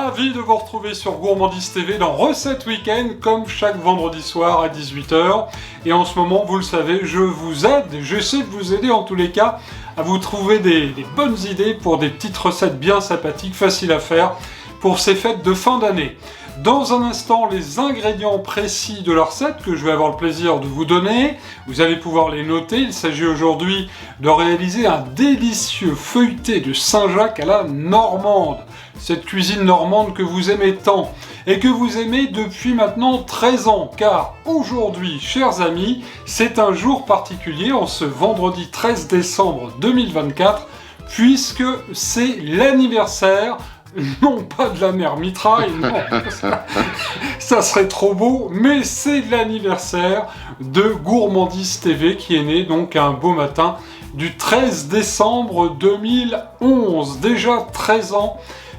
Ravi de vous retrouver sur Gourmandise TV dans Recette Week-end, comme chaque vendredi soir à 18 h. Et en ce moment, vous le savez, je vous aide, j'essaie de vous aider en tous les cas, à vous trouver des bonnes idées pour des petites recettes bien sympathiques, faciles à faire, pour ces fêtes de fin d'année. Dans un instant, les ingrédients précis de la recette que je vais avoir le plaisir de vous donner, vous allez pouvoir les noter. Il s'agit aujourd'hui de réaliser un délicieux feuilleté de Saint-Jacques à la normande. Cette cuisine normande que vous aimez tant et que vous aimez depuis maintenant 13 ans. Car aujourd'hui, chers amis, c'est un jour particulier en ce vendredi 13 décembre 2024, puisque c'est l'anniversaire non pas de la mère Mitraille, non, ça serait trop beau, mais c'est l'anniversaire de Gourmandise TV qui est né donc un beau matin du 13 décembre 2011. Déjà 13 ans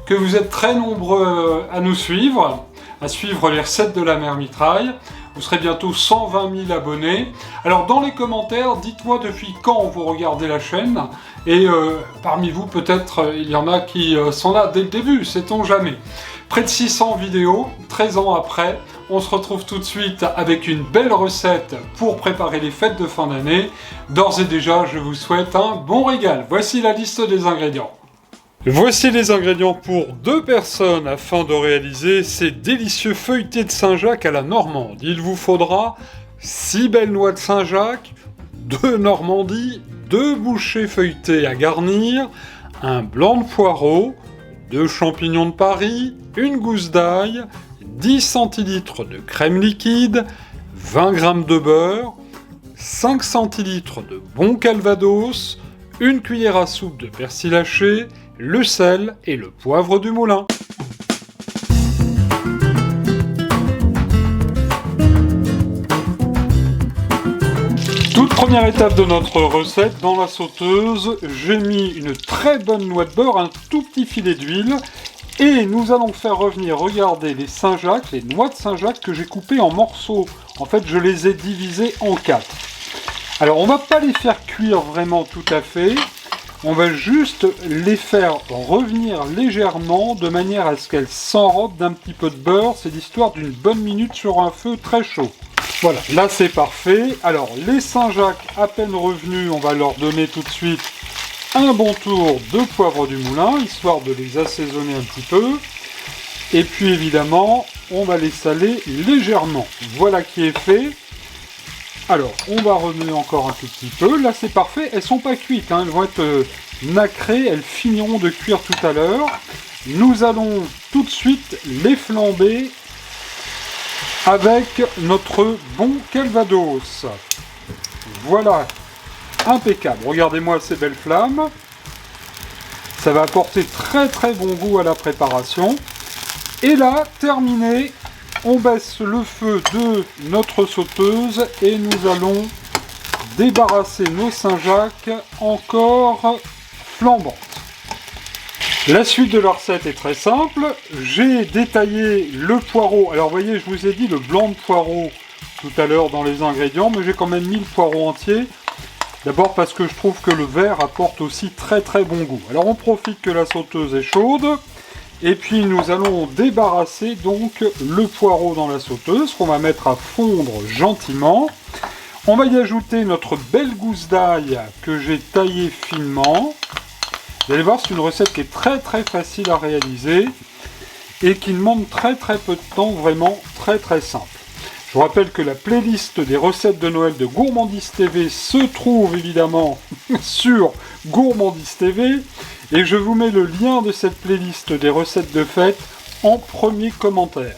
que vous êtes très nombreux à nous suivre, à suivre les recettes de la mère Mitraille. Vous serez bientôt 120 000 abonnés. Alors dans les commentaires, dites-moi depuis quand vous regardez la chaîne. Et parmi vous, peut-être, il y en a qui sont là dès le début, sait-on jamais. Près de 600 vidéos, 13 ans après. On se retrouve tout de suite avec une belle recette pour préparer les fêtes de fin d'année. D'ores et déjà, je vous souhaite un bon régal. Voici la liste des ingrédients. Voici les ingrédients pour 2 personnes afin de réaliser ces délicieux feuilletés de Saint-Jacques à la normande. Il vous faudra 6 belles noix de Saint-Jacques, 2 Normandie, 2 bouchées feuilletées à garnir, un blanc de poireau, 2 champignons de Paris, une gousse d'ail, 10 centilitres de crème liquide, 20 g de beurre, 5 centilitres de bon calvados, une cuillère à soupe de persil haché, le sel et le poivre du moulin. Toute première étape de notre recette, dans la sauteuse, j'ai mis une très bonne noix de beurre, un tout petit filet d'huile, et nous allons faire revenir, regardez, les Saint-Jacques, les noix de Saint-Jacques que j'ai coupées en morceaux. En fait, je les ai divisées en 4. Alors, on va pas les faire cuire vraiment tout à fait. On va juste les faire revenir légèrement de manière à ce qu'elles s'enrobent d'un petit peu de beurre. C'est l'histoire d'une bonne minute sur un feu très chaud. Voilà, là c'est parfait. Alors les Saint-Jacques à peine revenus, on va leur donner tout de suite un bon tour de poivre du moulin, histoire de les assaisonner un petit peu. Et puis évidemment, on va les saler légèrement. Voilà qui est fait. Alors, on va remuer encore un tout petit peu. Là, c'est parfait. Elles sont pas cuites, hein. Elles vont être nacrées. Elles finiront de cuire tout à l'heure. Nous allons tout de suite les flamber avec notre bon calvados. Voilà, impeccable. Regardez-moi ces belles flammes. Ça va apporter très très bon goût à la préparation. Et là, terminé. On baisse le feu de notre sauteuse et nous allons débarrasser nos Saint-Jacques encore flambantes. La suite de la recette est très simple. J'ai détaillé le poireau. Alors vous voyez, je vous ai dit le blanc de poireau tout à l'heure dans les ingrédients, mais j'ai quand même mis le poireau entier. D'abord parce que je trouve que le vert apporte aussi très très bon goût. Alors on profite que la sauteuse est chaude. Et puis nous allons débarrasser donc le poireau dans la sauteuse qu'on va mettre à fondre gentiment. On va y ajouter notre belle gousse d'ail que j'ai taillée finement. Vous allez voir, c'est une recette qui est très très facile à réaliser et qui demande très très peu de temps, vraiment très très simple. Je vous rappelle que la playlist des recettes de Noël de Gourmandise TV se trouve évidemment sur Gourmandise TV. Et je vous mets le lien de cette playlist des recettes de fête en premier commentaire.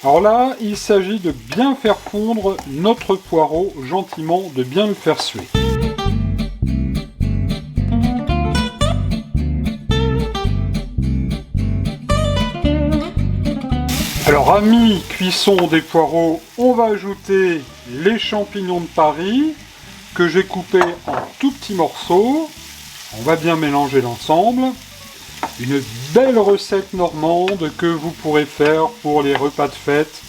Alors là, il s'agit de bien faire fondre notre poireau gentiment, de bien le faire suer. Alors à mi-cuisson des poireaux, on va ajouter les champignons de Paris que j'ai coupés en tout petits morceaux. On va bien mélanger l'ensemble. Une belle recette normande que vous pourrez faire pour les repas de fête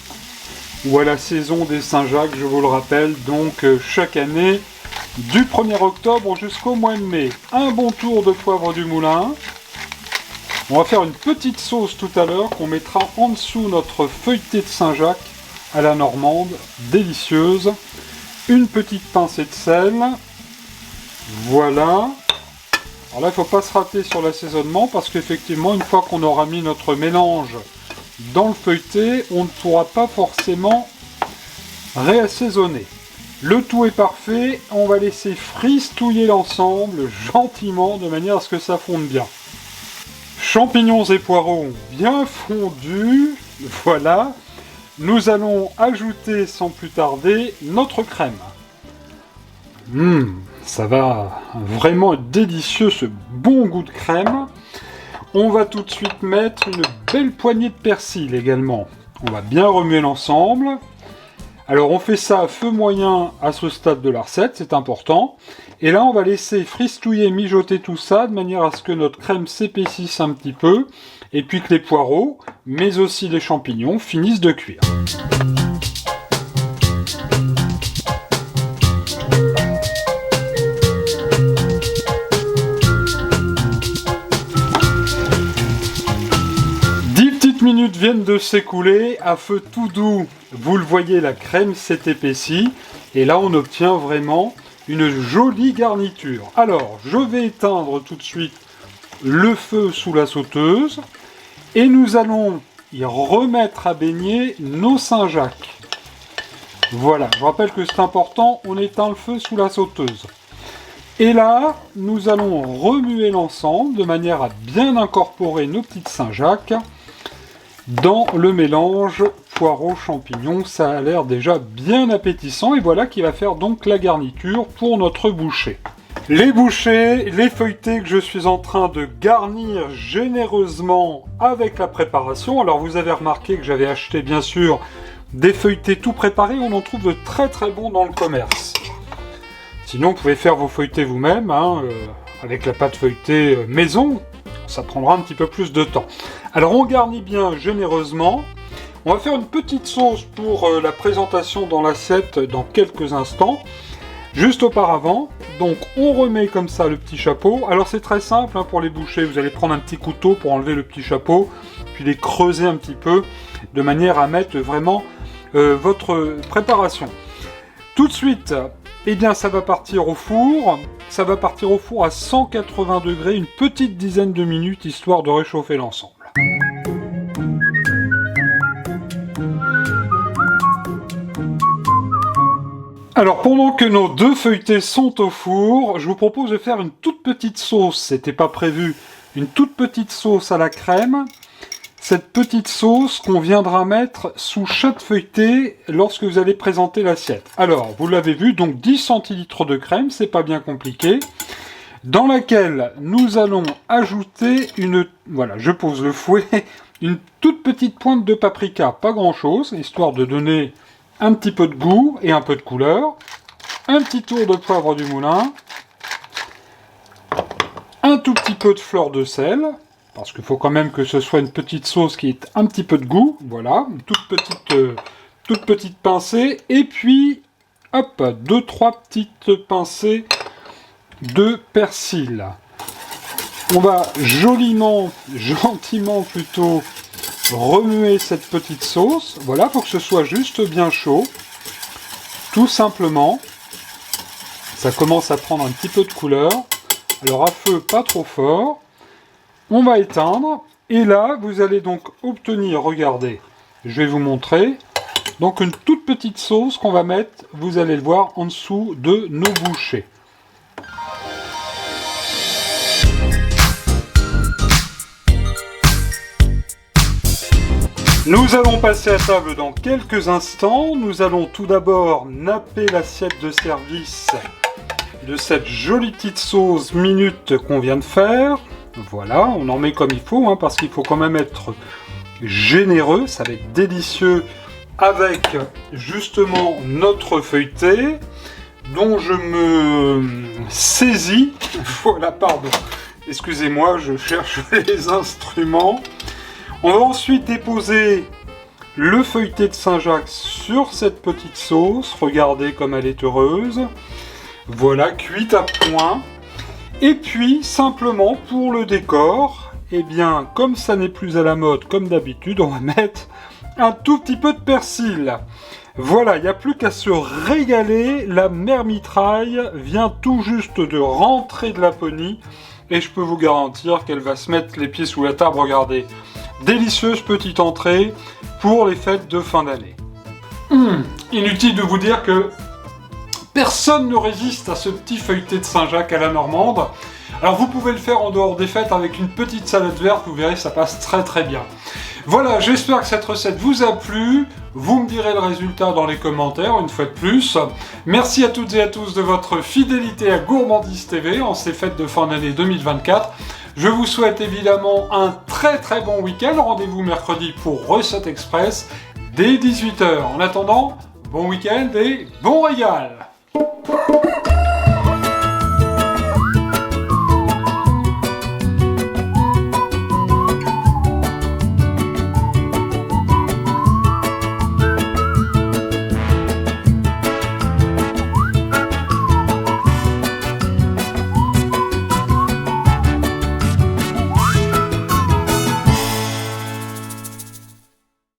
ou à la saison des Saint-Jacques, je vous le rappelle, donc chaque année, du 1er octobre jusqu'au mois de mai. Un bon tour de poivre du moulin. On va faire une petite sauce tout à l'heure qu'on mettra en dessous notre feuilleté de Saint-Jacques à la normande, délicieuse. Une petite pincée de sel. Voilà. Alors là, il ne faut pas se rater sur l'assaisonnement parce qu'effectivement, une fois qu'on aura mis notre mélange dans le feuilleté, on ne pourra pas forcément réassaisonner. Le tout est parfait, on va laisser fristouiller l'ensemble gentiment de manière à ce que ça fonde bien. Champignons et poireaux bien fondus, voilà. Nous allons ajouter sans plus tarder notre crème. Ça va vraiment être délicieux ce bon goût de crème. On va tout de suite mettre une belle poignée de persil également. On va bien remuer l'ensemble. Alors on fait ça à feu moyen à ce stade de la recette, c'est important. Et là on va laisser fristouiller, mijoter tout ça de manière à ce que notre crème s'épaississe un petit peu. Et puis que les poireaux, mais aussi les champignons, finissent de cuire. Minutes viennent de s'écouler, à feu tout doux, vous le voyez, la crème s'est épaissie, et là on obtient vraiment une jolie garniture. Alors, je vais éteindre tout de suite le feu sous la sauteuse, et nous allons y remettre à baigner nos Saint-Jacques. Voilà, je rappelle que c'est important, on éteint le feu sous la sauteuse. Et là, nous allons remuer l'ensemble de manière à bien incorporer nos petites Saint-Jacques dans le mélange poireaux-champignons. Ça a l'air déjà bien appétissant et voilà qui va faire donc la garniture pour notre bouchée. Les bouchées, les feuilletés que je suis en train de garnir généreusement avec la préparation. Alors vous avez remarqué que j'avais acheté bien sûr des feuilletés tout préparés, on en trouve de très très bons dans le commerce. Sinon vous pouvez faire vos feuilletés vous-même, avec la pâte feuilletée maison. Ça prendra un petit peu plus de temps. Alors on garnit bien généreusement. On va faire une petite sauce pour la présentation dans l'assiette dans quelques instants. Juste auparavant, donc on remet comme ça le petit chapeau. Alors c'est très simple pour les bouchées. Vous allez prendre un petit couteau pour enlever le petit chapeau, puis les creuser un petit peu, de manière à mettre vraiment votre préparation. Tout de suite, eh bien ça va partir au four. Ça va partir au four à 180 degrés, une petite dizaine de minutes, histoire de réchauffer l'ensemble. Alors pendant que nos deux feuilletés sont au four, je vous propose de faire une toute petite sauce. C'était pas prévu, une toute petite sauce à la crème. Cette petite sauce qu'on viendra mettre sous chaque feuilleté lorsque vous allez présenter l'assiette. Alors, vous l'avez vu, donc 10 centilitres de crème, c'est pas bien compliqué, dans laquelle nous allons ajouter voilà, je pose le fouet, une toute petite pointe de paprika, pas grand chose, histoire de donner un petit peu de goût et un peu de couleur, un petit tour de poivre du moulin, un tout petit peu de fleur de sel, parce qu'il faut quand même que ce soit une petite sauce qui ait un petit peu de goût, voilà, une toute petite pincée, et puis, hop, 2-3 petites pincées de persil. On va joliment, gentiment plutôt, remuer cette petite sauce, voilà, pour que ce soit juste bien chaud, tout simplement. Ça commence à prendre un petit peu de couleur, alors à feu pas trop fort. On va éteindre, et là, vous allez donc obtenir, regardez, je vais vous montrer, donc une toute petite sauce qu'on va mettre, vous allez le voir, en dessous de nos bouchées. Nous allons passer à table dans quelques instants. Nous allons tout d'abord napper l'assiette de service de cette jolie petite sauce minute qu'on vient de faire. Voilà, on en met comme il faut, parce qu'il faut quand même être généreux, ça va être délicieux avec justement notre feuilleté, dont je me saisis, voilà, pardon, excusez-moi, je cherche les instruments. On va ensuite déposer le feuilleté de Saint-Jacques sur cette petite sauce, regardez comme elle est heureuse, voilà, cuite à point. Et puis, simplement, pour le décor, eh bien, comme ça n'est plus à la mode, comme d'habitude, on va mettre un tout petit peu de persil. Voilà, il n'y a plus qu'à se régaler. La mère mitraille vient tout juste de rentrer de Laponie. Et je peux vous garantir qu'elle va se mettre les pieds sous la table, regardez. Délicieuse petite entrée pour les fêtes de fin d'année. Inutile de vous dire que personne ne résiste à ce petit feuilleté de Saint-Jacques à la normande. Alors vous pouvez le faire en dehors des fêtes avec une petite salade verte, vous verrez, ça passe très très bien. Voilà, j'espère que cette recette vous a plu. Vous me direz le résultat dans les commentaires, une fois de plus. Merci à toutes et à tous de votre fidélité à Gourmandise TV en ces fêtes de fin d'année 2024. Je vous souhaite évidemment un très très bon week-end. Rendez-vous mercredi pour Recette Express dès 18 h. En attendant, bon week-end et bon régal!